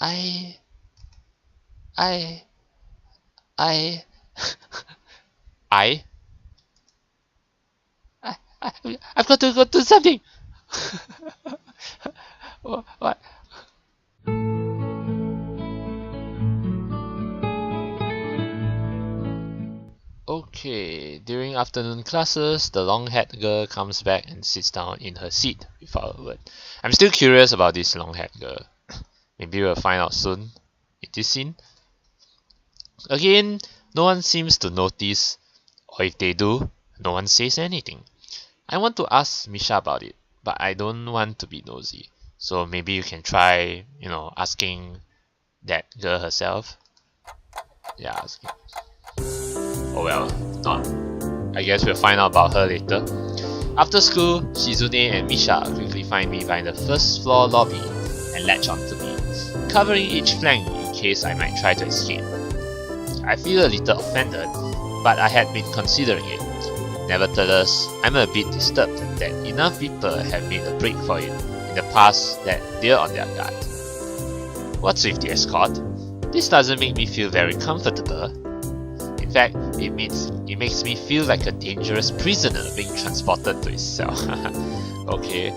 I I I I I've got to go do something. What? Okay, during afternoon classes, the long-haired girl comes back and sits down in her seat without a word. I'm still curious about this long-haired girl. Maybe we'll find out soon in this scene. Again, no one seems to notice, or if they do, no one says anything. I want to ask Misha about it, but I don't want to be nosy. So maybe you can try, asking that girl herself. Yeah, asking. Oh well, not. I guess we'll find out about her later. After school, Shizune and Misha quickly find me by the first floor lobby and latch onto me, covering each flank in case I might try to escape. I feel a little offended, but I had been considering it. Nevertheless, I'm a bit disturbed that enough people have made a break for it in the past that they're on their guard. What's with the escort? This doesn't make me feel very comfortable. In fact, it makes me feel like a dangerous prisoner being transported to his cell. Okay.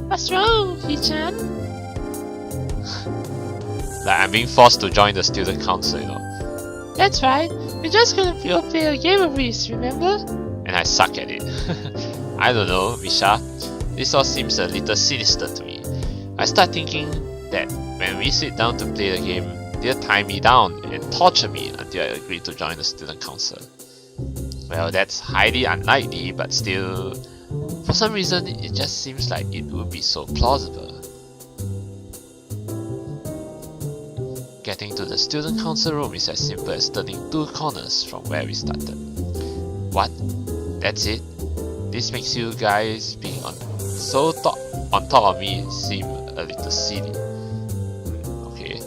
What's wrong, Hichan? Like I'm being forced to join the student council, That's right. We're just gonna play a game of Risk, remember? And I suck at it. I don't know, Misha. This all seems a little sinister to me. I start thinking that when we sit down to play the game, they'll tie me down and torture me until I agree to join the student council. Well, that's highly unlikely, but still, for some reason, it just seems like it would be so plausible. Getting to the student council room is as simple as turning 2 corners from where we started. What? That's it? This makes you guys being on top of me seem a little silly. Okay.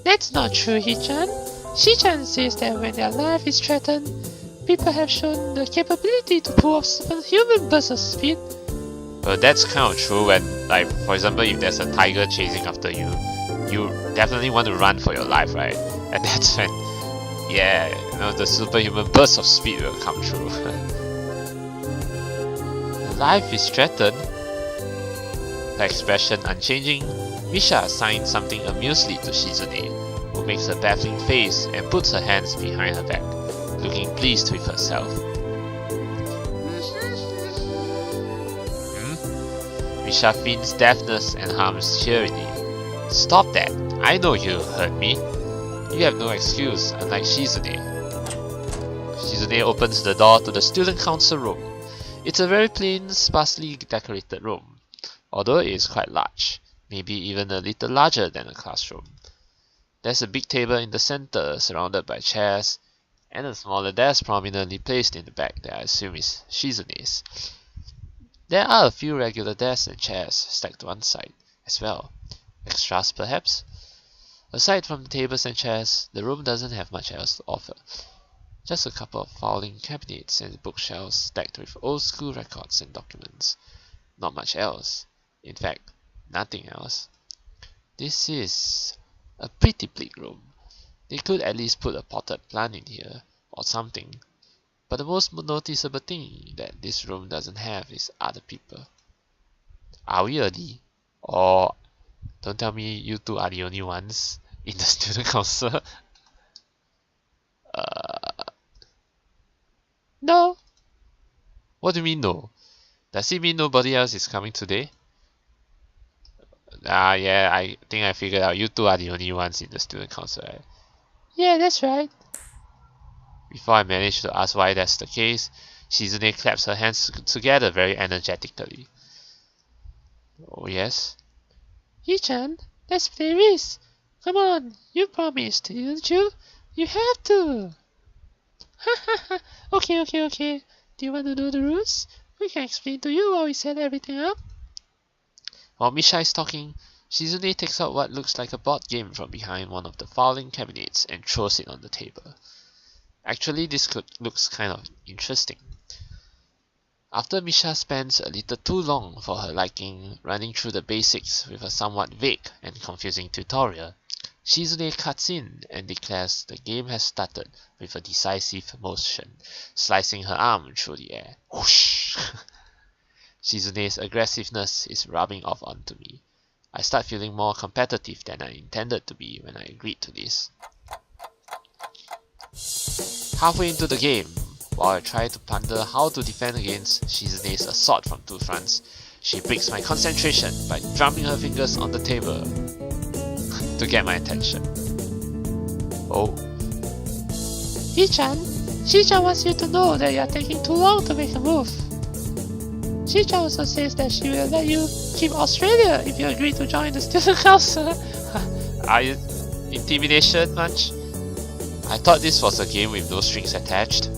That's not true, Hichan. Shichan says that when their life is threatened, people have shown the capability to pull off superhuman bursts of speed. Well, that's kind of true when, like, for example, if there's a tiger chasing after you, you definitely want to run for your life, right? And that's when, the superhuman burst of speed will come true. Life is threatened. Her expression unchanging, Misha assigns something amusedly to Shizune, who makes a baffling face and puts her hands behind her back, looking pleased with herself. Misha feigns deafness and hums cheerily. Stop that! I know you heard me. You have no excuse, unlike Shizune. Shizune opens the door to the student council room. It's a very plain, sparsely decorated room, although it is quite large, maybe even a little larger than a classroom. There's a big table in the center, surrounded by chairs, and a smaller desk prominently placed in the back that I assume is Shizune's. There are a few regular desks and chairs stacked to one side as well. Extras, perhaps? Aside from the tables and chairs, the room doesn't have much else to offer. Just a couple of filing cabinets and bookshelves stacked with old school records and documents. Not much else. In fact, nothing else. This is a pretty bleak room. They could at least put a potted plant in here, or something. But the most noticeable thing that this room doesn't have is other people. Are we early? Or don't tell me you two are the only ones in the student council. No. What do you mean no? Does it mean nobody else is coming today? Yeah, I think I figured out you two are the only ones in the student council, right? Yeah, that's right. Before I manage to ask why that's the case, Shizune claps her hands together very energetically. Oh yes? Hichan, let's play Risk. Come on, you promised, didn't you? You have to. Okay. Do you want to know the rules? We can explain to you while we set everything up. While Misha is talking, Shizune takes out what looks like a board game from behind one of the filing cabinets and throws it on the table. Actually, this looks kind of interesting. After Misha spends a little too long for her liking running through the basics with a somewhat vague and confusing tutorial, Shizune cuts in and declares the game has started with a decisive motion, slicing her arm through the air. Whoosh! Shizune's aggressiveness is rubbing off onto me. I start feeling more competitive than I intended to be when I agreed to this. Halfway into the game, while I try to ponder how to defend against Shizune's assault from two fronts, she breaks my concentration by drumming her fingers on the table to get my attention. Oh. Hichan, Shichan wants you to know that you are taking too long to make a move. Shichan also says that she will let you keep Australia if you agree to join the student council. Are you intimidation much? I thought this was a game with no strings attached.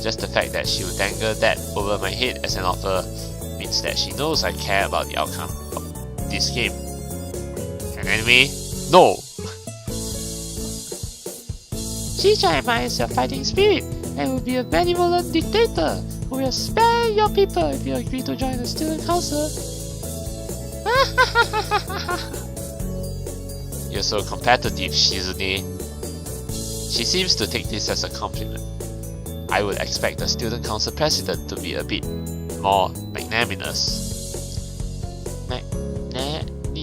Just the fact that she would dangle that over my head as an offer means that she knows I care about the outcome of this game. And anyway, no! Shichan admires your fighting spirit and will be a benevolent dictator who will spare your people if you agree to join the student council. You're so competitive, Shizune. She seems to take this as a compliment. I would expect the student council president to be a bit more magnanimous. Magnanimous?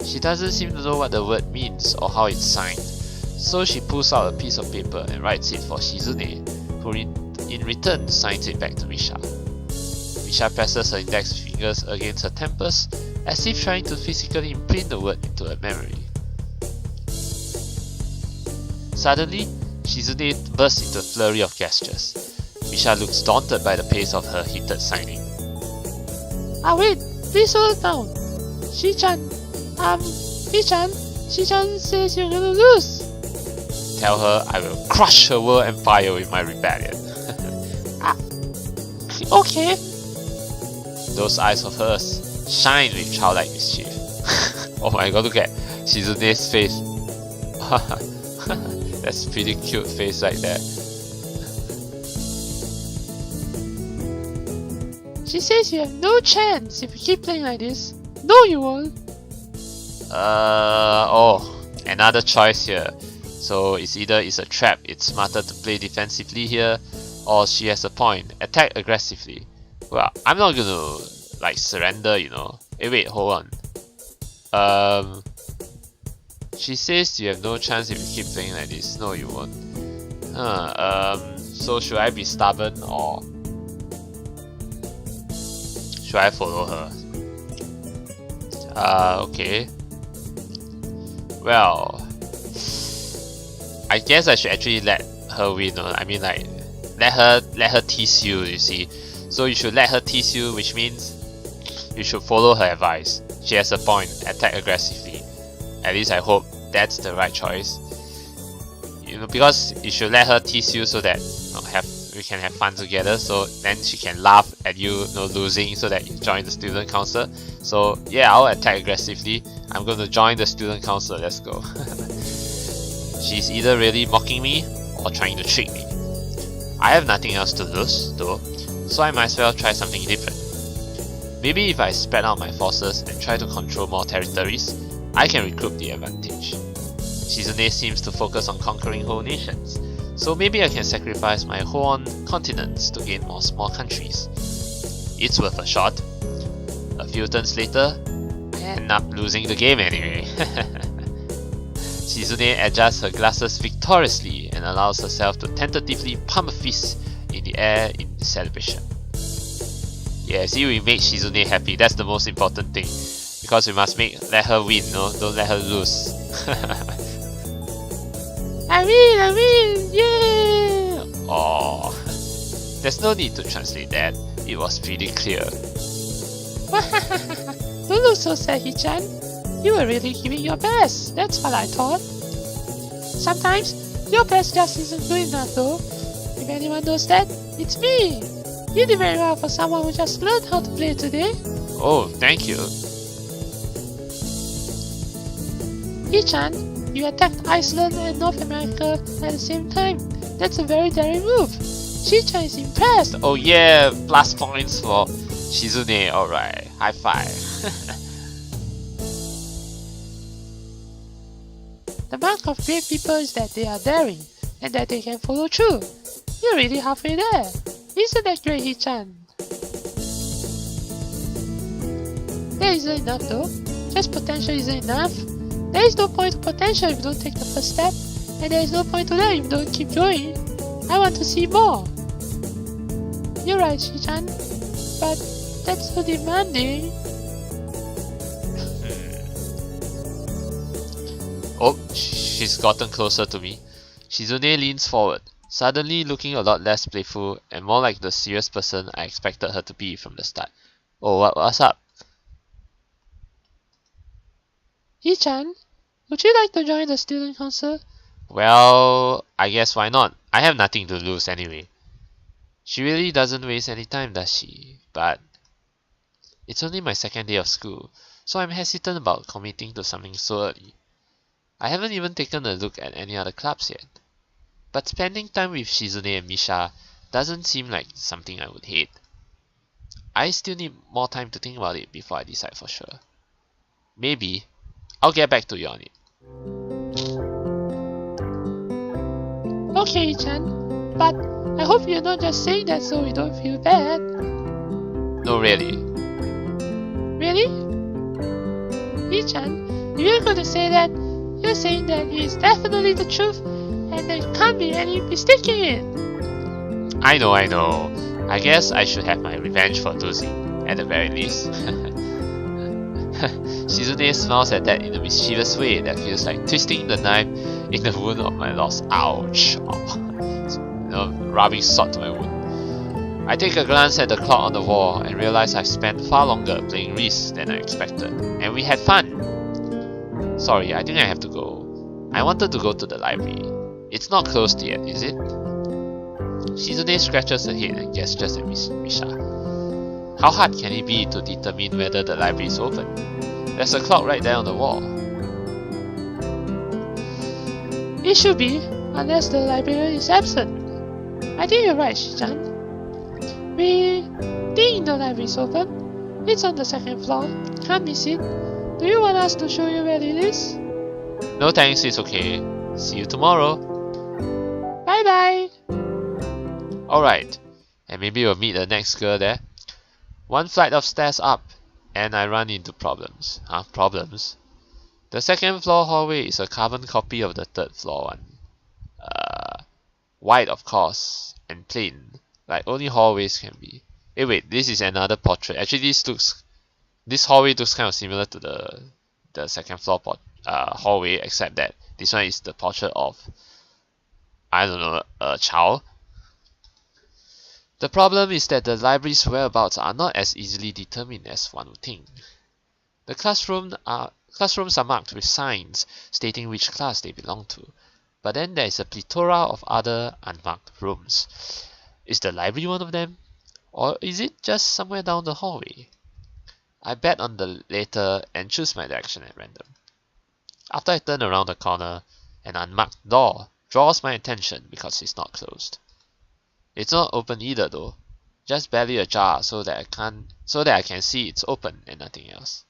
She doesn't seem to know what the word means or how it's signed, so she pulls out a piece of paper and writes it for Shizune, who in return signs it back to Misha. Misha presses her index fingers against her temples as if trying to physically imprint the word into her memory. Suddenly, Shizune bursts into a flurry of gestures. Misha looks daunted by the pace of her heated signing. Wait, please hold it down. Shichan says you're gonna lose. Tell her I will crush her world empire with my rebellion. Okay. Those eyes of hers shine with childlike mischief. Oh my god, look at Shizune's face. That's a pretty cute face right there. She says you have no chance if you keep playing like this. No, you won't. Oh, another choice here. So it's either it's a trap, it's smarter to play defensively here, or she has a point, attack aggressively. Well, I'm not gonna like surrender, you know. Hey, wait, hold on. She says you have no chance if you keep playing like this. No, you won't. So should I be stubborn or should I follow her? Okay. Well, I guess I should actually let her win. I mean, like, let her tease you. You see, so you should let her tease you, which means you should follow her advice. She has a point. Attack aggressively. At least I hope that's the right choice. You know, because you should let her tease you so that we can have fun together. So then she can laugh at you, losing, so that you join the student council. So yeah, I'll attack aggressively. I'm going to join the student council. Let's go. She's either really mocking me or trying to trick me. I have nothing else to lose though, so I might as well try something different. Maybe if I spread out my forces and try to control more territories, I can recoup the advantage. Shizune seems to focus on conquering whole nations, so maybe I can sacrifice my whole continents to gain more small countries. It's worth a shot. A few turns later, I end up losing the game anyway. Shizune adjusts her glasses victoriously and allows herself to tentatively pump a fist in the air in celebration. Yeah, see, we made Shizune happy. That's the most important thing. Because we must let her win, don't let her lose. I win, yeah! Oh, there's no need to translate that. It was pretty clear. Don't look so sad, Hichan. You were really giving your best. That's what I thought. Sometimes your best just isn't good enough, though. If anyone knows that, it's me. You did very well for someone who just learned how to play today. Oh, thank you. Hichan, you attacked Iceland and North America at the same time. That's a very daring move. Shi-chan is impressed. Oh yeah, plus points for Shizune. Alright, high five. The mark of great people is that they are daring, and that they can follow through. You're really halfway there. Isn't that great, Hichan? That isn't enough though. Just potential isn't enough. There is no point to potential if you don't take the first step, and there is no point to that if you don't keep going. I want to see more. You're right, Hichan, but that's so demanding. Oh, she's gotten closer to me. Shizune leans forward, suddenly looking a lot less playful and more like the serious person I expected her to be from the start. Oh, what's up? Hichan, would you like to join the student council? Well, I guess why not? I have nothing to lose anyway. She really doesn't waste any time, does she? But it's only my second day of school, so I'm hesitant about committing to something so early. I haven't even taken a look at any other clubs yet. But spending time with Shizune and Misha doesn't seem like something I would hate. I still need more time to think about it before I decide for sure. Maybe I'll get back to you on it. Okay, Hichan, but I hope you're not just saying that so we don't feel bad. No, really. Really? Hichan, if you're going to say that, you're saying that it is definitely the truth and there can't be any mistaking it. I know. I guess I should have my revenge for losing, at the very least. Shizune smiles at that in a mischievous way that feels like twisting the knife in the wound of my loss. Ouch! Rubbing salt to my wound. I take a glance at the clock on the wall and realize I've spent far longer playing Risk than I expected, and we had fun. Sorry, I think I have to go. I wanted to go to the library. It's not closed yet, is it? Shizune scratches her head and gestures at Misha. How hard can it be to determine whether the library is open? There's a clock right there on the wall. It should be, unless the librarian is absent. I think you're right, Shichan. We think the library is open. It's on the second floor. Can't miss it. Do you want us to show you where it is? No thanks, it's okay. See you tomorrow. Bye bye. Alright, and maybe we'll meet the next girl there. One flight of stairs up, and I run into problems. Problems? The second floor hallway is a carbon copy of the third floor one. Wide of course, and plain, like only hallways can be. Hey wait, this is another portrait. Actually this hallway looks kind of similar to the second floor hallway, except that this one is the portrait of, I don't know, a child. The problem is that the library's whereabouts are not as easily determined as one would think. The classrooms are marked with signs stating which class they belong to, but then there is a plethora of other unmarked rooms. Is the library one of them? Or is it just somewhere down the hallway? I bet on the latter and choose my direction at random. After I turn around the corner, an unmarked door draws my attention because it's not closed. It's not open either though, just barely ajar so that I can see it's open and nothing else.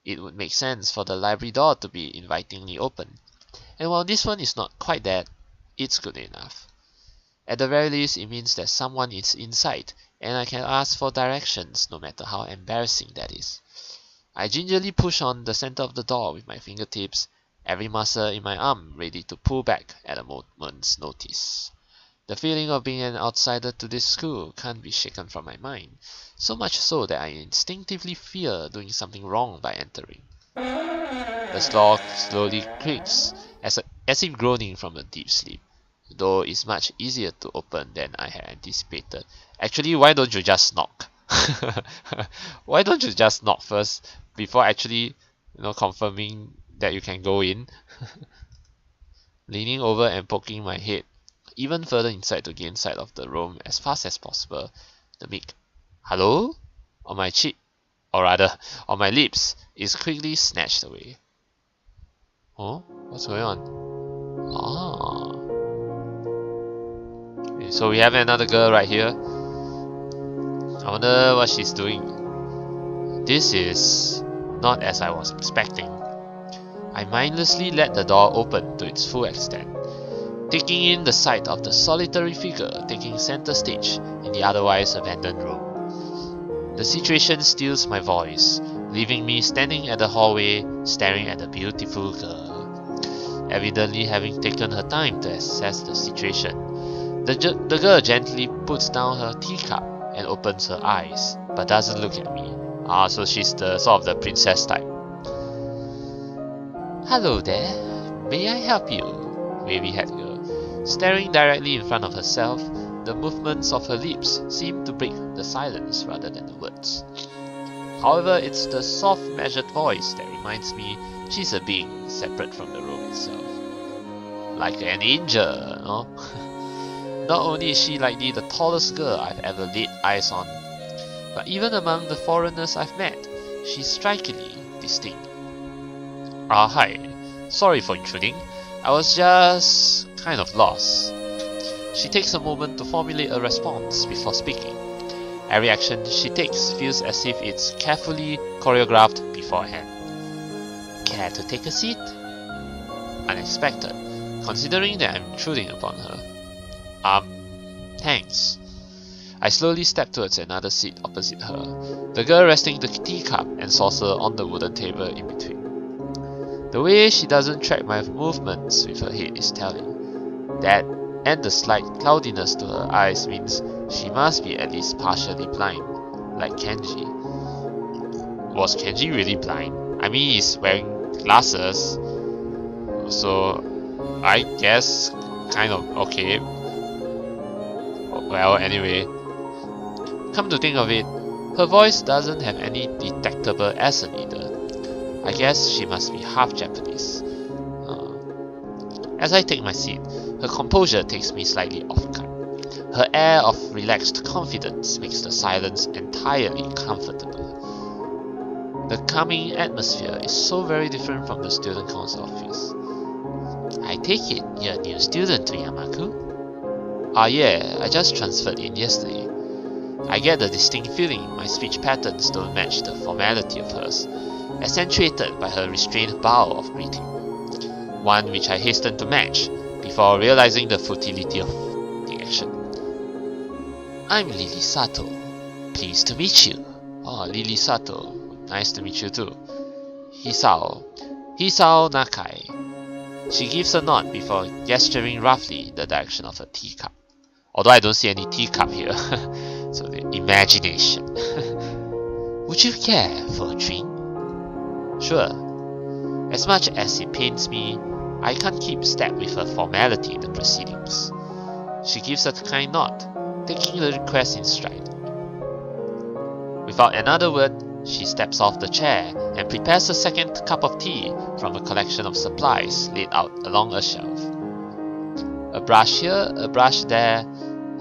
It would make sense for the library door to be invitingly open, and while this one is not quite that, it's good enough. At the very least, it means that someone is inside, and I can ask for directions no matter how embarrassing that is. I gingerly push on the center of the door with my fingertips, every muscle in my arm ready to pull back at a moment's notice. The feeling of being an outsider to this school can't be shaken from my mind, so much so that I instinctively fear doing something wrong by entering. The door slowly creaks, as if groaning from a deep sleep, though it's much easier to open than I had anticipated. Actually, why don't you just knock? Why don't you just knock first before actually, confirming that you can go in? Leaning over and poking my head even further inside to gain sight of the room as fast as possible, the meek "hello" on my cheek, or rather on my lips, is quickly snatched away. Oh, what's going on? Ah, So we have another girl right here. I wonder what she's doing. This is not as I was expecting. I mindlessly let the door open to its full extent, taking in the sight of the solitary figure taking center stage in the otherwise abandoned room. The situation steals my voice, leaving me standing at the hallway staring at the beautiful girl. Evidently having taken her time to assess the situation, the girl gently puts down her teacup and opens her eyes, but doesn't look at me. So she's the sort of the princess type. Hello there, may I help you? Wavy-haired girl. Staring directly in front of herself, the movements of her lips seem to break the silence rather than the words. However, it's the soft, measured voice that reminds me she's a being separate from the room itself. Like an angel, no? Not only is she likely the tallest girl I've ever laid eyes on, but even among the foreigners I've met, she's strikingly distinct. Hi. Sorry for intruding. I was just kind of lost. She takes a moment to formulate a response before speaking. Every action she takes feels as if it's carefully choreographed beforehand. Care to take a seat? Unexpected, considering that I'm intruding upon her. Thanks. I slowly step towards another seat opposite her, the girl resting the teacup and saucer on the wooden table in between. The way she doesn't track my movements with her head is telling. That and the slight cloudiness to her eyes means she must be at least partially blind, like Kenji. Was Kenji really blind? I mean, he's wearing glasses, so I guess kind of okay. Well, anyway, come to think of it, her voice doesn't have any detectable accent either. I guess she must be half Japanese. As I take my seat, her composure takes me slightly off guard. Her air of relaxed confidence makes the silence entirely comfortable. The calming atmosphere is so very different from the student council office. I take it you're a new student to Yamaku? Yeah, I just transferred in yesterday. I get the distinct feeling my speech patterns don't match the formality of hers, accentuated by her restrained bow of greeting. One which I hasten to match, before realizing the futility of the action. I'm Lily Sato. Pleased to meet you. Oh, Lily Sato. Nice to meet you too. Hisao Nakai. She gives a nod before gesturing roughly in the direction of her teacup. Although I don't see any teacup here. So the imagination. Would you care for a drink? Sure. As much as it pains me, I can't keep step with her formality in the proceedings. She gives a kind nod, taking the request in stride. Without another word, she steps off the chair and prepares a second cup of tea from a collection of supplies laid out along a shelf. A brush here, a brush there,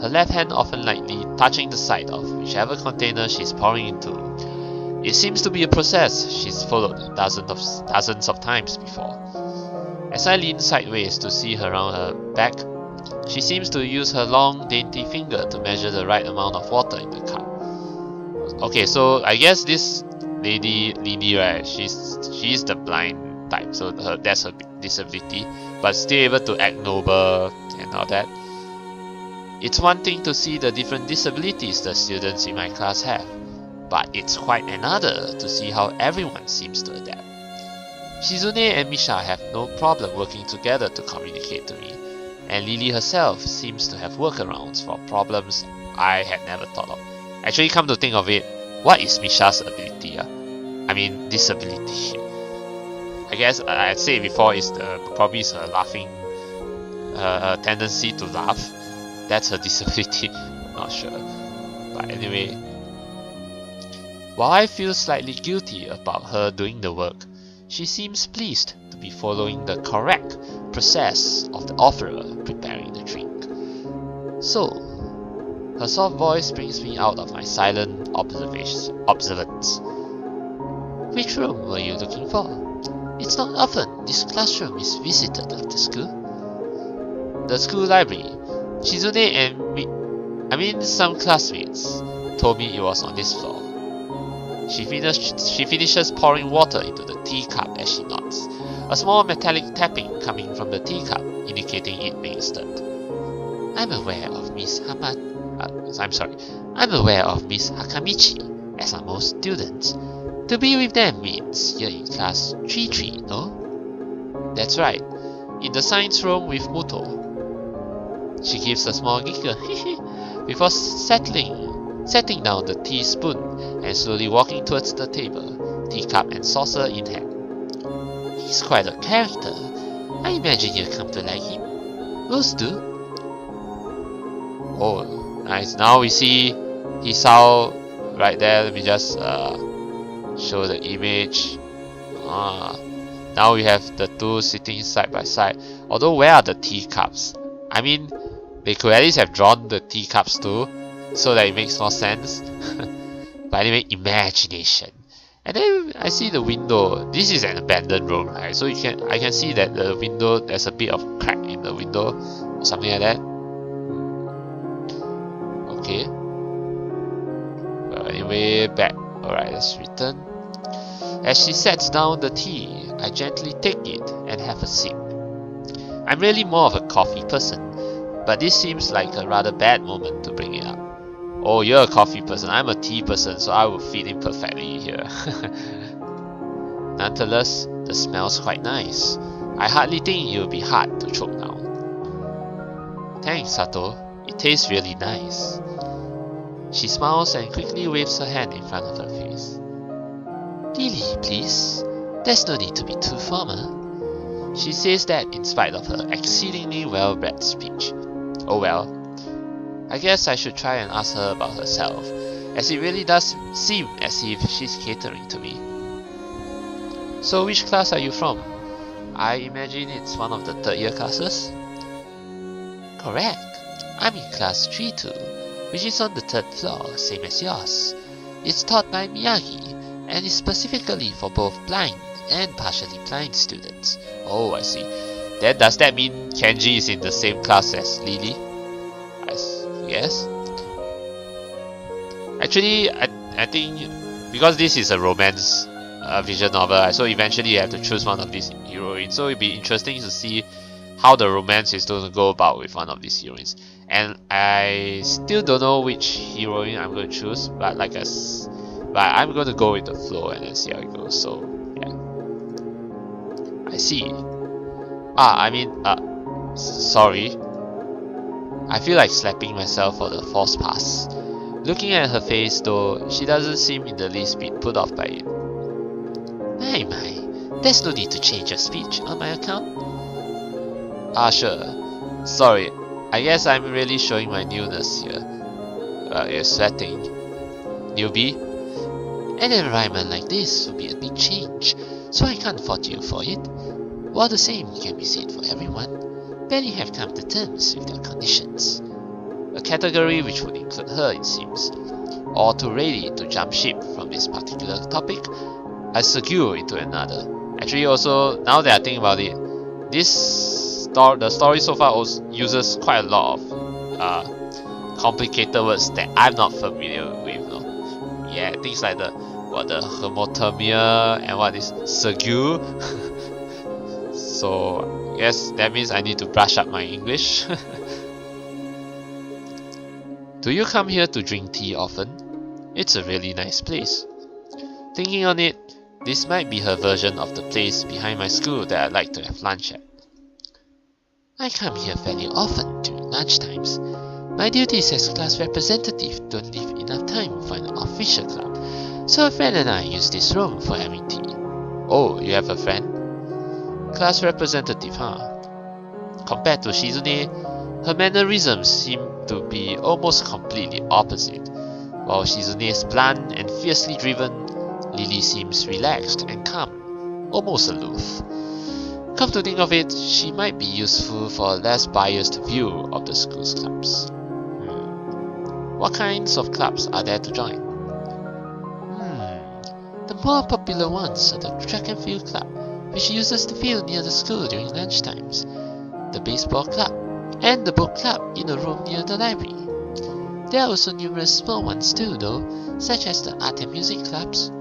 her left hand often lightly touching the side of whichever container she's pouring into. It seems to be a process she's followed dozens of times before. As I lean sideways to see her around her back, she seems to use her long, dainty finger to measure the right amount of water in the cup. Okay, so I guess this lady, right, she's the blind type, so that's her disability, but still able to act noble and all that. It's one thing to see the different disabilities the students in my class have, but it's quite another to see how everyone seems to adapt. Shizune and Misha have no problem working together to communicate to me, and Lily herself seems to have workarounds for problems I had never thought of. Actually, come to think of it, what is Misha's ability? I mean, disability. I guess I'd say before is probably is her laughing, her tendency to laugh. That's her disability. Not sure, but anyway. While I feel slightly guilty about her doing the work, she seems pleased to be following the correct process of the offerer preparing the drink. So, her soft voice brings me out of my silent observance. Which room were you looking for? It's not often this classroom is visited after school. The school library, Shizune and me, some classmates told me it was on this floor. She finishes pouring water into the teacup as she nods. A small metallic tapping coming from the teacup, indicating it being stirred. I'm aware of Miss Hakamichi, as are most students. To be with them means you're in class 3-3, no? That's right, in the science room with Muto. She gives a small giggle before setting down the teaspoon and slowly walking towards the table, teacup and saucer in hand. He's quite a character. I imagine you'll come to like him. Those do. Oh, nice. Now we see Hisao right there. Let me just show the image. Now we have the two sitting side by side. Although, where are the teacups? I mean, they could at least have drawn the teacups too, so that it makes more sense. But anyway, imagination. And then I see the window. This is an abandoned room, right? So I can see that the window, there's a bit of crack in the window or something like that. Okay. Well, anyway, back. Alright, let's return. As she sets down the tea, I gently take it and have a sip. I'm really more of a coffee person, but this seems like a rather bad moment to bring it up. Oh, you're a coffee person, I'm a tea person, so I will fit in perfectly here. Nonetheless, the smell's quite nice. I hardly think it will be hard to choke down. Thanks, Sato. It tastes really nice. She smiles and quickly waves her hand in front of her face. Lily, please. There's no need to be too formal. She says that in spite of her exceedingly well-bred speech. Oh well. I guess I should try and ask her about herself, as it really does seem as if she's catering to me. So which class are you from? I imagine it's one of the third year classes? Correct. I'm in class 3-2, which is on the third floor, same as yours. It's taught by Miyagi, and is specifically for both blind and partially blind students. Oh, I see. Then does that mean Kenji is in the same class as Lily? Yes. Actually, I think because this is a romance visual novel, so eventually you have to choose one of these heroines. So it'd be interesting to see how the romance is going to go about with one of these heroines. And I still don't know which heroine I'm going to choose, but I'm going to go with the flow and then see how it goes. So yeah, I see. Sorry. I feel like slapping myself for the false pass. Looking at her face though, she doesn't seem in the least bit put off by it. My, there's no need to change your speech on my account. Sure. Sorry, I guess I'm really showing my newness here. You're sweating. Newbie? An environment like this would be a big change, so I can't fault you for it. While the same can be said for everyone. Many have come to terms with their conditions. A category which would include her, it seems. All too ready to jump ship from this particular topic, I segue into another. Actually, also, now that I think about it, the story so far also uses quite a lot of complicated words that I'm not familiar with. No? Yeah, things like the homothermia and what is segue. So yes, that means I need to brush up my English. Do you come here to drink tea often? It's a really nice place. Thinking on it, this might be her version of the place behind my school that I'd like to have lunch at. I come here fairly often during lunchtimes. My duties as class representative don't leave enough time for an official club, so a friend and I use this room for having tea. Oh, you have a friend? Class representative, huh? Compared to Shizune, her mannerisms seem to be almost completely opposite. While Shizune is blunt and fiercely driven, Lily seems relaxed and calm, almost aloof. Come to think of it, she might be useful for a less biased view of the school's clubs. What kinds of clubs are there to join? The more popular ones are the track and field club, which uses the field near the school during lunchtimes, the baseball club, and the book club in a room near the library. There are also numerous small ones too though, such as the art and music clubs.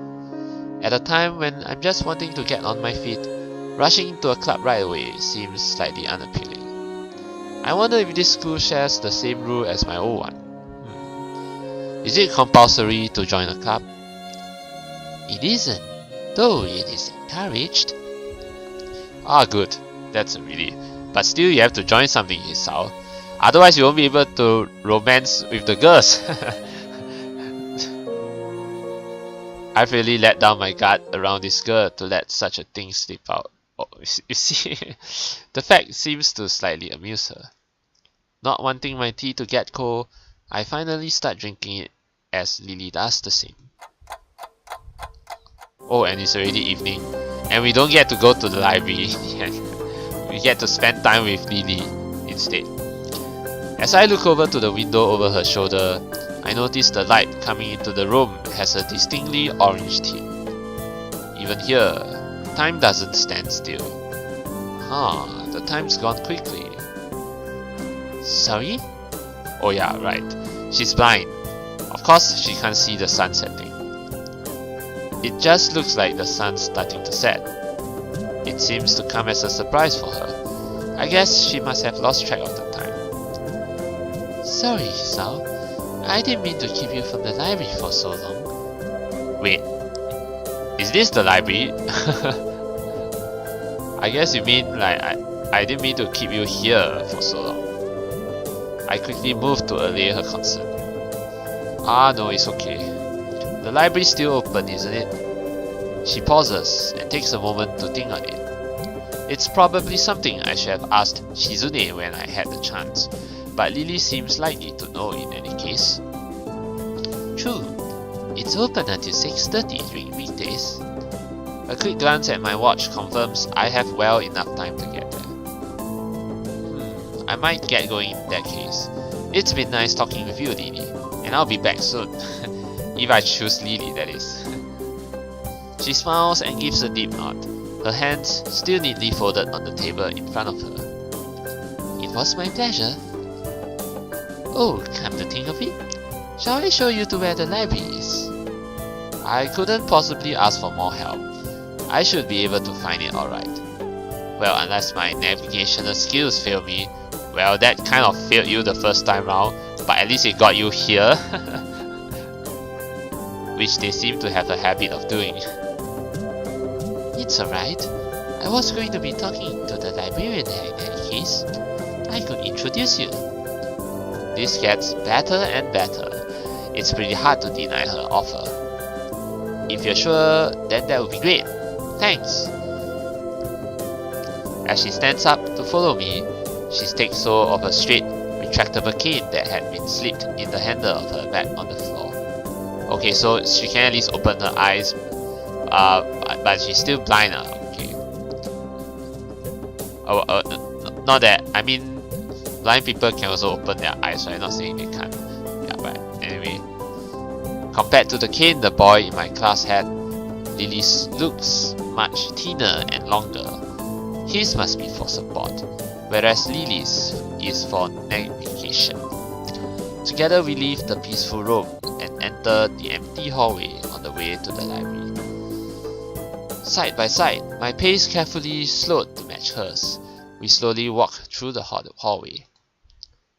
At a time when I'm just wanting to get on my feet, rushing into a club right away seems slightly unappealing. I wonder if this school shares the same rule as my old one. Is it compulsory to join a club? It isn't, though it is encouraged. Ah, good. That's a relief. But still, you have to join something, Hisao. Otherwise, you won't be able to romance with the girls. I've really let down my guard around this girl to let such a thing slip out. Oh, you see, the fact seems to slightly amuse her. Not wanting my tea to get cold, I finally start drinking it as Lily does the same. Oh, and it's already evening, and we don't get to go to the library. We get to spend time with Lily instead. As I look over to the window over her shoulder, I notice the light coming into the room has a distinctly orange tint. Even here, time doesn't stand still. The time's gone quickly. Sorry? Oh yeah, right. She's blind. Of course, she can't see the sun setting. It just looks like the sun's starting to set. It seems to come as a surprise for her. I guess she must have lost track of the time. Sorry, Hisao. I didn't mean to keep you from the library for so long. Wait, is this the library? I guess you mean like I didn't mean to keep you here for so long. I quickly moved to allay her concern. No, it's okay. The library's still open, isn't it? She pauses and takes a moment to think on it. It's probably something I should have asked Shizune when I had the chance, but Lily seems likely to know in any case. True, it's open until 6:30 during weekdays. A quick glance at my watch confirms I have well enough time to get there. I might get going in that case. It's been nice talking with you, Lily, and I'll be back soon. If I choose Lily, that is. She smiles and gives a deep nod, her hands still neatly folded on the table in front of her. It was my pleasure. Oh, come to think of it, shall I show you to where the library is? I couldn't possibly ask for more help. I should be able to find it alright. Well, unless my navigational skills fail me. Well, that kind of failed you the first time round, but at least it got you here. Which they seem to have a habit of doing. It's alright. I was going to be talking to the librarian in any case. I could introduce you. This gets better and better. It's pretty hard to deny her offer. If you're sure, then that would be great. Thanks. As she stands up to follow me, she takes hold of a straight, retractable cane that had been slipped in the handle of her bag on the floor. Okay, so she can at least open her eyes, but she's still blind. Okay. Not that. I mean, blind people can also open their eyes, right? Not saying they can't. Yeah, but anyway. Compared to the cane the boy in my class had, Lily's looks much thinner and longer. His must be for support, whereas Lily's is for navigation. Together we leave the peaceful room and enter the empty hallway on the way to the library. Side by side, my pace carefully slowed to match hers. We slowly walk through the hallway.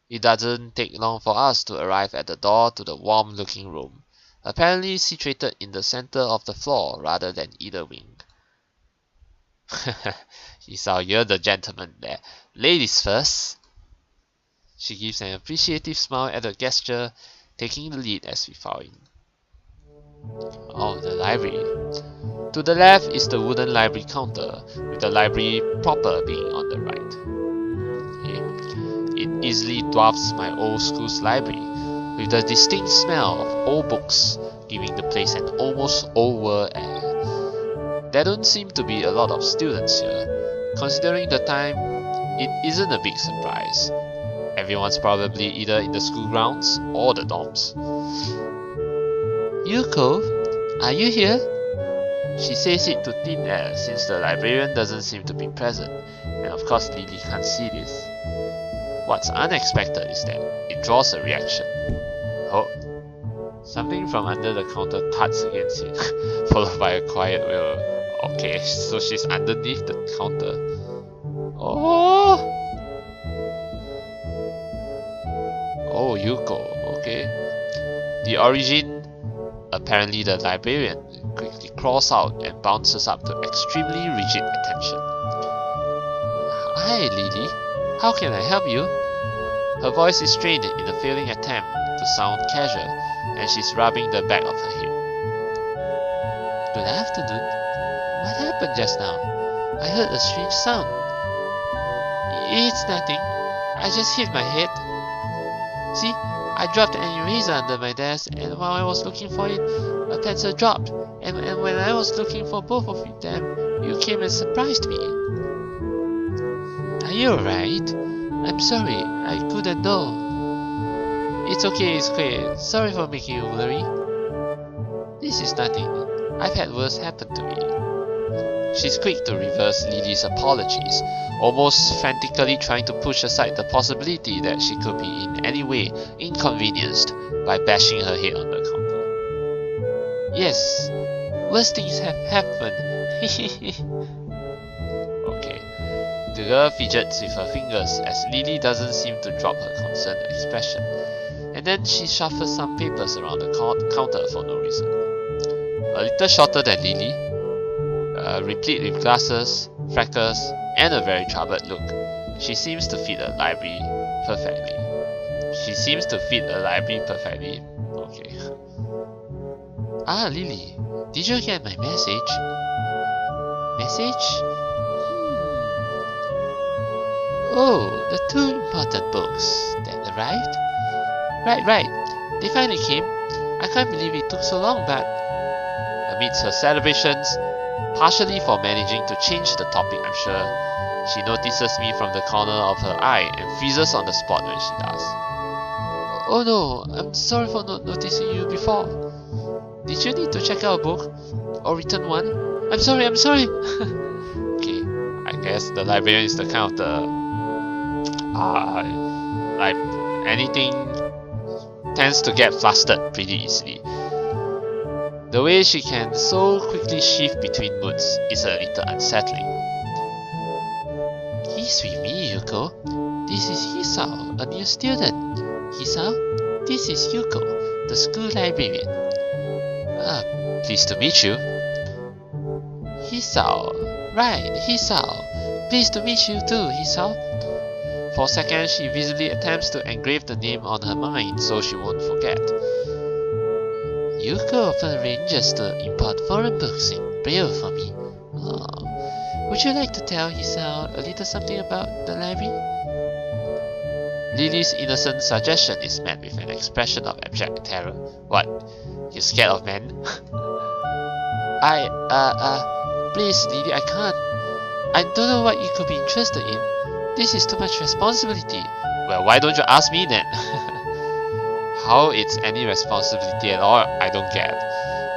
It doesn't take long for us to arrive at the door to the warm-looking room, apparently situated in the center of the floor rather than either wing. Isao, you're the gentleman there. Ladies first. She gives an appreciative smile at the gesture, taking the lead as we file in. Oh, the library. To the left is the wooden library counter, with the library proper being on the right. It easily dwarfs my old school's library, with the distinct smell of old books, giving the place an almost old-world air. There don't seem to be a lot of students here. Considering the time, it isn't a big surprise. Everyone's probably either in the school grounds or the dorms. Yuko, are you here? She says it to thin air since the librarian doesn't seem to be present, and of course Lily can't see this. What's unexpected is that it draws a reaction. Oh, something from under the counter thuds against it, followed by a quiet will. Okay, so she's underneath the counter. Oh! Oh, Yuko, okay. The origin, apparently the librarian, quickly crawls out and bounces up to extremely rigid attention. Hi, Lily. How can I help you? Her voice is strained in a failing attempt to sound casual, and she's rubbing the back of her head. Good afternoon. What happened just now? I heard a strange sound. It's nothing. I just hit my head. See, I dropped an eraser under my desk, and while I was looking for it, a pencil dropped. And when I was looking for both of them, you came and surprised me. Are you alright? I'm sorry, I couldn't know. It's okay, it's okay. Sorry for making you worry. This is nothing. I've had worse happen to me. She's quick to reverse Lily's apologies, almost frantically trying to push aside the possibility that she could be in any way inconvenienced by bashing her head on the counter. Yes, worse things have happened. Okay. The girl fidgets with her fingers as Lily doesn't seem to drop her concerned expression, and then she shuffles some papers around the counter for no reason. A little shorter than Lily, replete with glasses, freckles, and a very troubled look, she seems to fit a library perfectly. Okay. Ah, Lily, did you get my message? Message? Oh, the 2 important books that arrived? Right. They finally came. I can't believe it took so long, but... Amidst her celebrations, partially for managing to change the topic, I'm sure, she notices me from the corner of her eye and freezes on the spot when she does. Oh no, I'm sorry for not noticing you before. Did you need to check out a book? Or return one? I'm sorry. Okay, I guess the librarian is the kind of the... like, anything tends to get flustered pretty easily. The way she can so quickly shift between moods is a little unsettling. He's with me, Yuko. This is Hisao, a new student. Hisao, this is Yuko, the school librarian. Pleased to meet you. Hisao, right, Hisao. Pleased to meet you too, Hisao. For a second, she visibly attempts to engrave the name on her mind so she won't forget. Yuko often arranges to import foreign books in Braille for me. Oh. Would you like to tell Hisao a little something about the library? Lily's innocent suggestion is met with an expression of abject terror. What? You scared of men? Please, Lily, I can't. I don't know what you could be interested in. This is too much responsibility. Well, why don't you ask me then? How it's any responsibility at all, I don't get.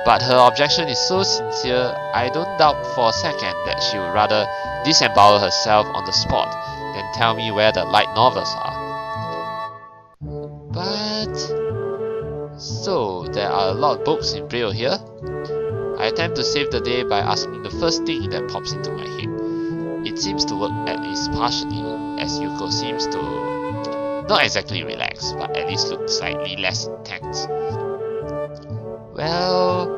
But her objection is so sincere, I don't doubt for a second that she would rather disembowel herself on the spot than tell me where the light novels are. But... so, there are a lot of books in Braille here? I attempt to save the day by asking the first thing that pops into my head. It seems to work at least partially, as Yuko seems to not exactly relax, but at least look slightly less intense. Well,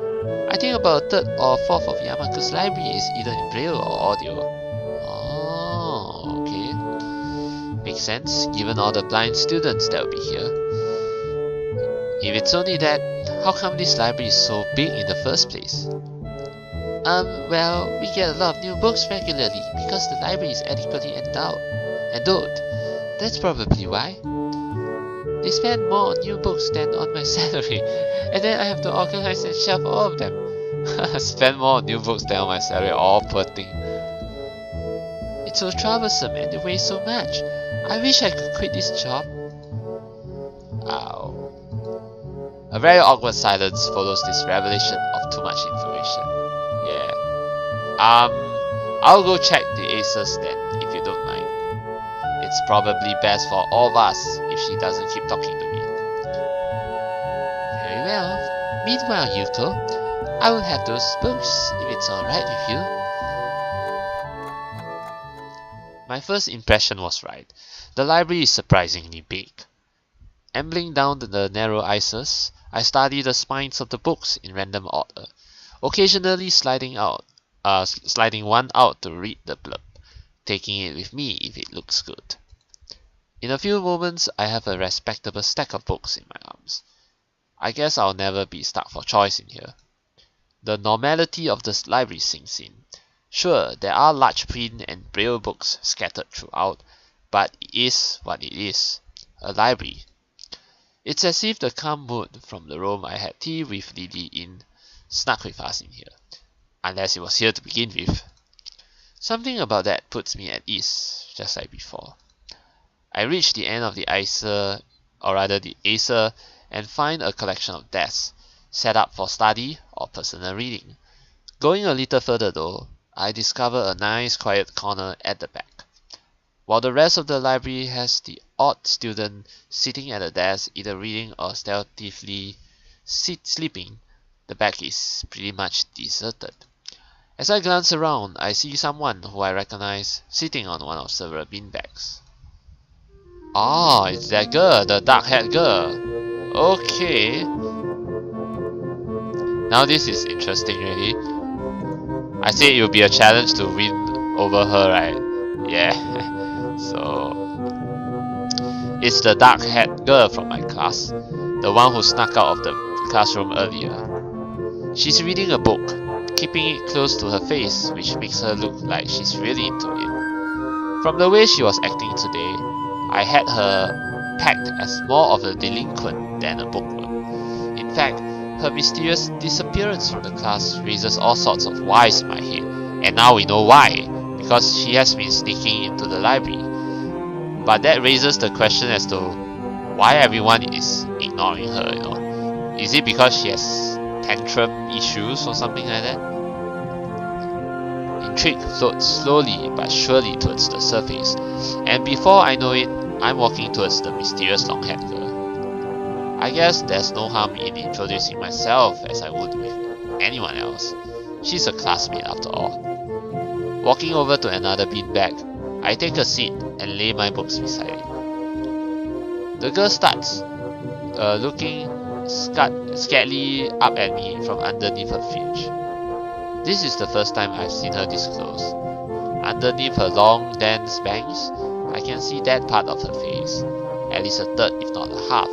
I think about a third or fourth of Yamaku's library is either in Braille or audio. Oh, okay. Makes sense, given all the blind students that will be here. If it's only that, how come this library is so big in the first place? Well, we get a lot of new books regularly because the library is adequately endowed. That's probably why. They spend more on new books than on my salary, and then I have to organize and shelf all of them. Spend more on new books than on my salary, all poor thing. It's so troublesome and they weigh so much. I wish I could quit this job. Ow. A very awkward silence follows this revelation of too much information. Yeah. I'll go check the aces then, if you don't mind. It's probably best for all of us if she doesn't keep talking to me. Very well. Meanwhile, Yuko, I will have those books if it's alright with you. My first impression was right. The library is surprisingly big. Ambling down the narrow aisles, I study the spines of the books in random order, occasionally sliding one out to read the blurb, taking it with me if it looks good. In a few moments, I have a respectable stack of books in my arms. I guess I'll never be stuck for choice in here. The normality of the library sinks in. Sure, there are large print and braille books scattered throughout, but it is what it is, a library. It's as if the calm mood from the room I had tea with Lily in snuck with us in here, unless it was here to begin with. Something about that puts me at ease, just like before. I reach the end of the acer, and find a collection of desks, set up for study or personal reading. Going a little further though, I discover a nice quiet corner at the back. While the rest of the library has the odd student sitting at a desk either reading or stealthily sleeping, the back is pretty much deserted. As I glance around, I see someone who I recognize sitting on one of several beanbags. Ah, it's that girl, the dark-haired girl. Okay. Now this is interesting really. I said it would be a challenge to win over her, right? Yeah. So it's the dark-haired girl from my class, the one who snuck out of the classroom earlier. She's reading a book, keeping it close to her face, which makes her look like she's really into it. From the way she was acting today, I had her pegged as more of a delinquent than a bookworm. In fact, her mysterious disappearance from the class raises all sorts of whys in my head, and now we know why, because she has been sneaking into the library. But that raises the question as to why everyone is ignoring her, you know. Is it because she has tantrum issues or something like that? Intrigue floats slowly but surely towards the surface, and before I know it, I'm walking towards the mysterious long-haired girl. I guess there's no harm in introducing myself as I would with anyone else. She's a classmate after all. Walking over to another beanbag, I take a seat and lay my books beside it. The girl starts, looking scaredly up at me from underneath her fringe. This is the first time I've seen her this close. Underneath her long, dense bangs, I can see that part of her face, at least a third if not a half,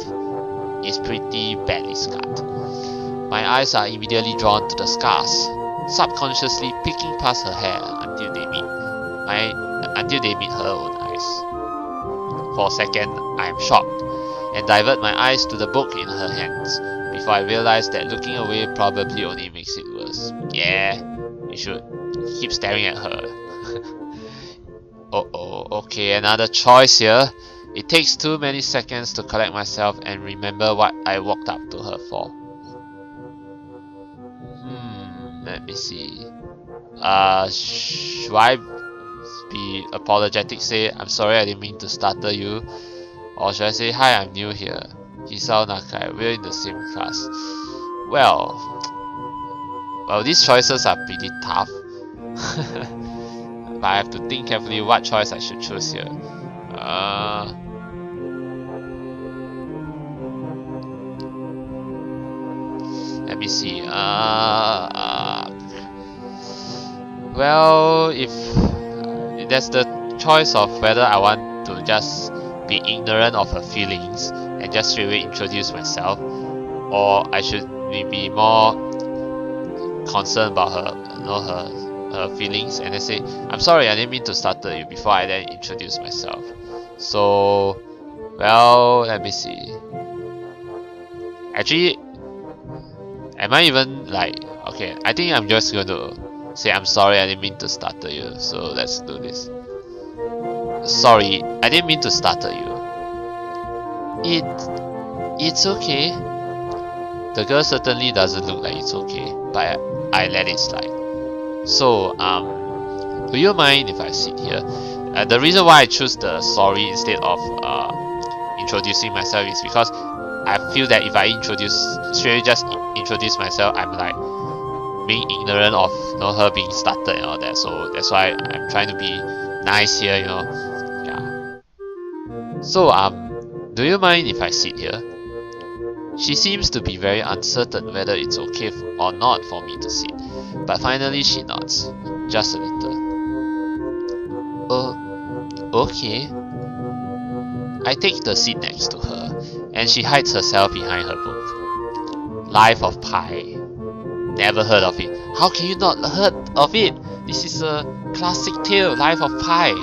is pretty badly scarred. My eyes are immediately drawn to the scars, subconsciously picking past her hair until they meet her own eyes. For a second, I am shocked, and divert my eyes to the book in her hands, before I realize that looking away probably only makes it worse. Yeah, you should keep staring at her. Okay, another choice here. It takes too many seconds to collect myself and remember what I walked up to her for. Let me see. Should I be apologetic, say, I'm sorry I didn't mean to startle you? Or should I say, hi, I'm new here. Hisao Nakai, we're in the same class. Well, these choices are pretty tough. But I have to think carefully what choice I should choose here. Let me see. Well, if that's the choice of whether I want to just be ignorant of her feelings and just straight away introduce myself, or I should be more concerned about her, you know, her feelings, and then say, I'm sorry, I didn't mean to startle you, before I then introduce myself. So, well, let me see. Actually, am I even like, okay, I think I'm just going to say, I'm sorry, I didn't mean to startle you. So let's do this. Sorry, I didn't mean to startle you. It's okay. The girl certainly doesn't look like it's okay, but I let it slide. So, do you mind if I sit here? The reason why I choose the sorry instead of introducing myself is because I feel that if I just introduce myself, I'm like being ignorant of her being started and all that. So that's why I'm trying to be nice here, Yeah. So do you mind if I sit here? She seems to be very uncertain whether it's okay or not for me to sit, but finally she nods, just a little. Okay. I take the seat next to her, and she hides herself behind her book. Life of Pi. Never heard of it. How can you not heard of it? This is a classic tale, Life of Pi.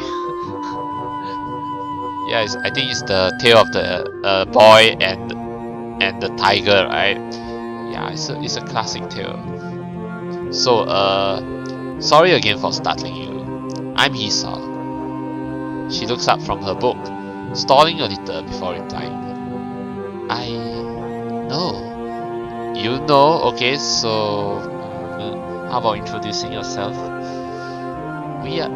Yeah, I think it's the tale of the boy and the tiger, right? Yeah, it's a classic tale. So, sorry again for startling you. I'm Hisao. She looks up from her book, stalling a little before replying. I know. You know? Okay, so how about introducing yourself? We are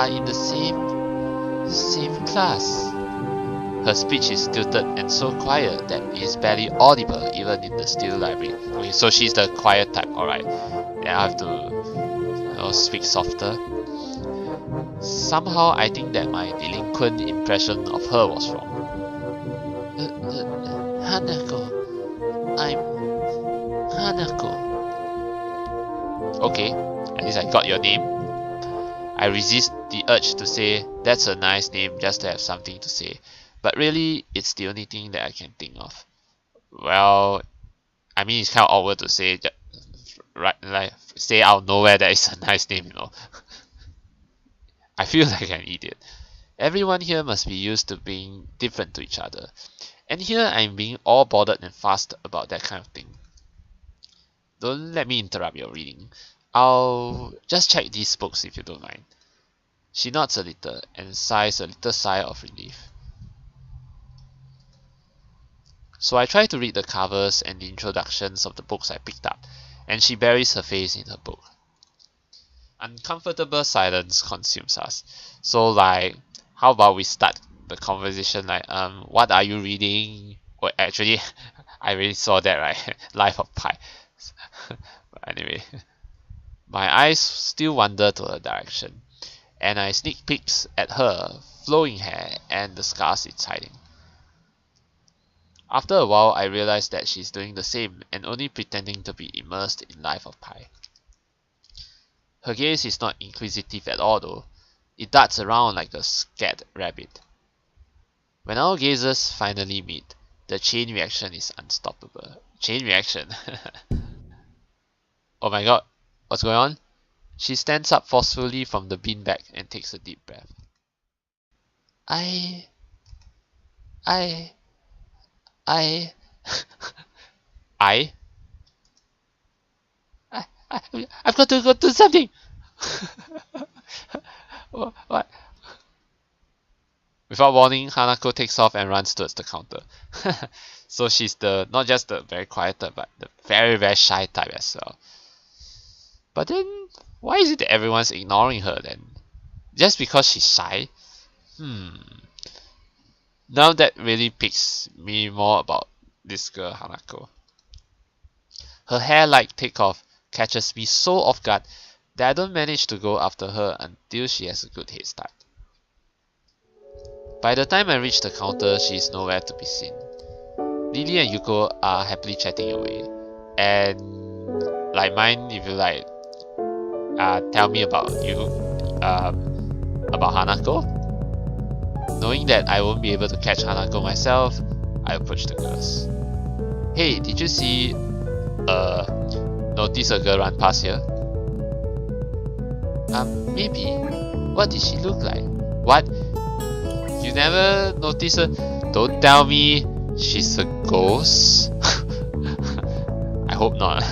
in the same class. Her speech is stilted and so quiet that it is barely audible even in the still library. Okay, so she's the quiet type, alright. Then I have to speak softer. Somehow I think that my delinquent impression of her was wrong. Hanako. I'm Hanako. Okay, at least I got your name. I resist the urge to say that's a nice name just to have something to say, but really it's the only thing that I can think of. Well, I mean it's kind of awkward to say, right? Like say out of nowhere that it's a nice name, I feel like an idiot. Everyone here must be used to being different to each other, and here I'm being all bothered and fussed about that kind of thing. Don't let me interrupt your reading. I'll just check these books if you don't mind. She nods a little and sighs a little sigh of relief. So I try to read the covers and the introductions of the books I picked up, and she buries her face in her book. Uncomfortable silence consumes us. So like, how about we start the conversation like, what are you reading? Well, actually, I already saw that, right? Life of Pi. But anyway, my eyes still wander to her direction, and I sneak peeks at her flowing hair and the scars it's hiding. After a while, I realize that she's doing the same and only pretending to be immersed in Life of Pi. Her gaze is not inquisitive at all though. It darts around like a scared rabbit. When our gazes finally meet, the chain reaction is unstoppable. Chain reaction? Oh my god, what's going on? She stands up forcefully from the beanbag and takes a deep breath. I've got to go do something. What? Without warning, Hanako takes off and runs towards the counter. So she's not just the very quiet type, but the very, very shy type as well. But then, why is it that everyone's ignoring her then? Just because she's shy? Now that really piques me more about this girl, Hanako. Her hair-like takeoff catches me so off guard that I don't manage to go after her until she has a good head start. By the time I reach the counter, she is nowhere to be seen. Lily and Yuko are happily chatting away, and like mine, if you like, tell me about you, about Hanako. Knowing that I won't be able to catch Hanako myself, I approach the girls. Hey, did you see notice a girl run past here? Maybe. What did she look like? What? You never noticed her? Don't tell me she's a ghost. I hope not.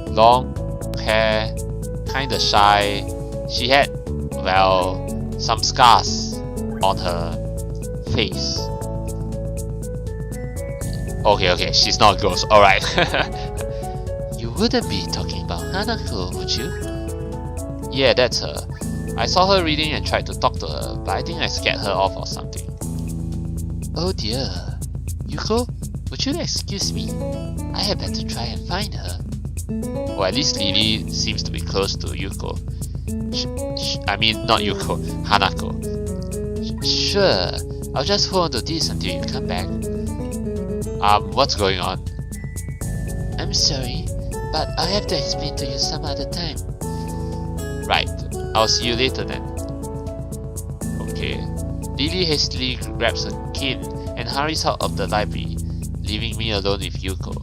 Long hair, kinda shy. She had, well, some scars on her face. Okay, she's not a ghost, alright. You wouldn't be talking about Hanako, would you? Yeah, that's her. I saw her reading and tried to talk to her, but I think I scared her off or something. Oh dear. Yuko, would you excuse me? I had better try and find her. Well, at least Lily seems to be close to Yuko. I mean, not Yuko, Hanako. Sure, I'll just hold on to this until you come back. What's going on? I'm sorry, but I'll have to explain to you some other time. Right, I'll see you later then. Okay. Lily hastily grabs her cane and hurries out of the library, leaving me alone with Yuko.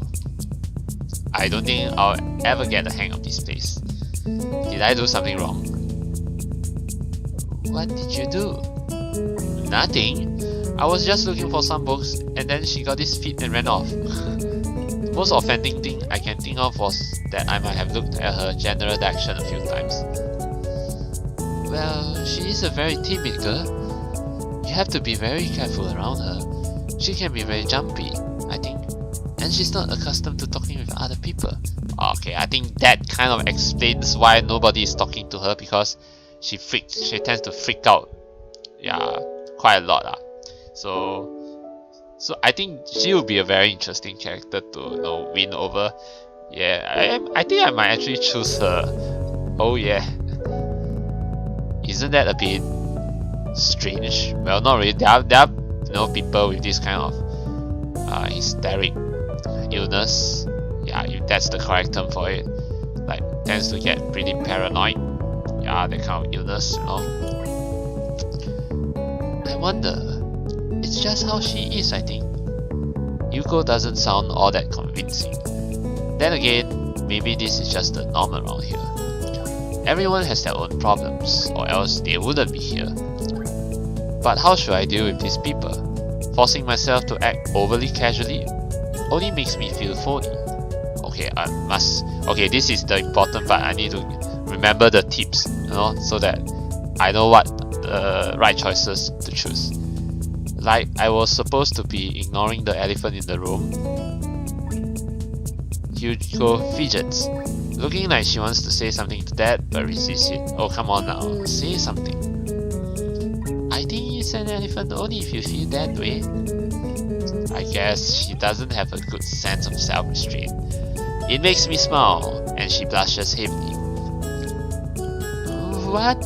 I don't think I'll ever get the hang of this place. Did I do something wrong? What did you do? Nothing. I was just looking for some books and then she got this fit and ran off. The most offending thing I can think of was that I might have looked at her general direction a few times. Well, she is a very timid girl. You have to be very careful around her. She can be very jumpy, I think. And she's not accustomed to talking with other people. Okay, I think that kind of explains why nobody is talking to her, because she tends to freak out. Yeah, quite a lot. So I think she will be a very interesting character to win over. Yeah, I think I might actually choose her. Oh yeah. Isn't that a bit strange? Well, not really. There are people with this kind of hysteric illness. Yeah, if that's the correct term for it. Like, tends to get pretty paranoid. Yeah, that kind of illness, I wonder. It's just how she is, I think. Yuko doesn't sound all that convincing. Then again, maybe this is just the norm around here. Everyone has their own problems, or else they wouldn't be here. But how should I deal with these people? Forcing myself to act overly casually only makes me feel phony. Okay, this is the important part. I need to remember the tips, so that I know what right choices to choose. Like, I was supposed to be ignoring the elephant in the room. Yuko fidgets, looking like she wants to say something to that, but resists it. Oh, come on now, say something. I think it's an elephant only if you feel that way. I guess she doesn't have a good sense of self-restraint. It makes me smile, and she blushes heavily. What?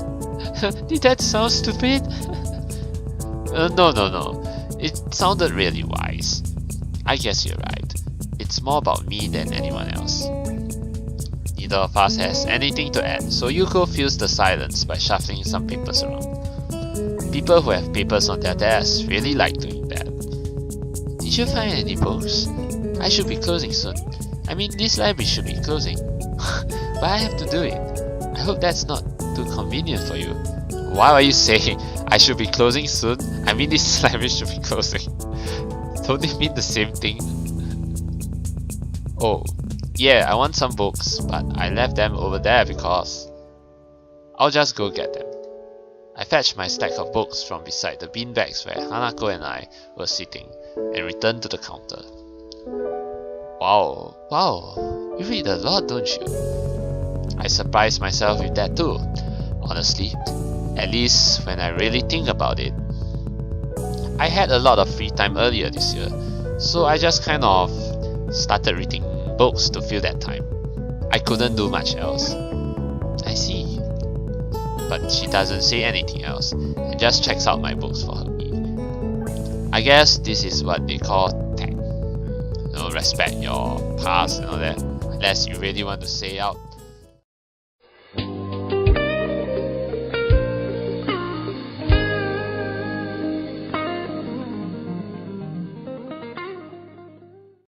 Did that sound stupid? No. It sounded really wise. I guess you're right. It's more about me than anyone else. Neither of us has anything to add, so Yuko fills the silence by shuffling some papers around. People who have papers on their desks really like doing that. Did you find any books? I should be closing soon. I mean, this library should be closing. But I have to do it. I hope that's not too convenient for you. Why are you saying I should be closing soon? I mean, this library should be closing. Don't they mean the same thing? Oh, yeah, I want some books, but I left them over there because... I'll just go get them. I fetched my stack of books from beside the beanbags where Hanako and I were sitting and returned to the counter. Wow, you read a lot, don't you? I surprised myself with that too, honestly. At least when I really think about it. I had a lot of free time earlier this year, so I just kind of started reading books to fill that time. I couldn't do much else. I see. But she doesn't say anything else and just checks out my books for me. I guess this is what they call tact. Respect your past and all that, unless you really want to say out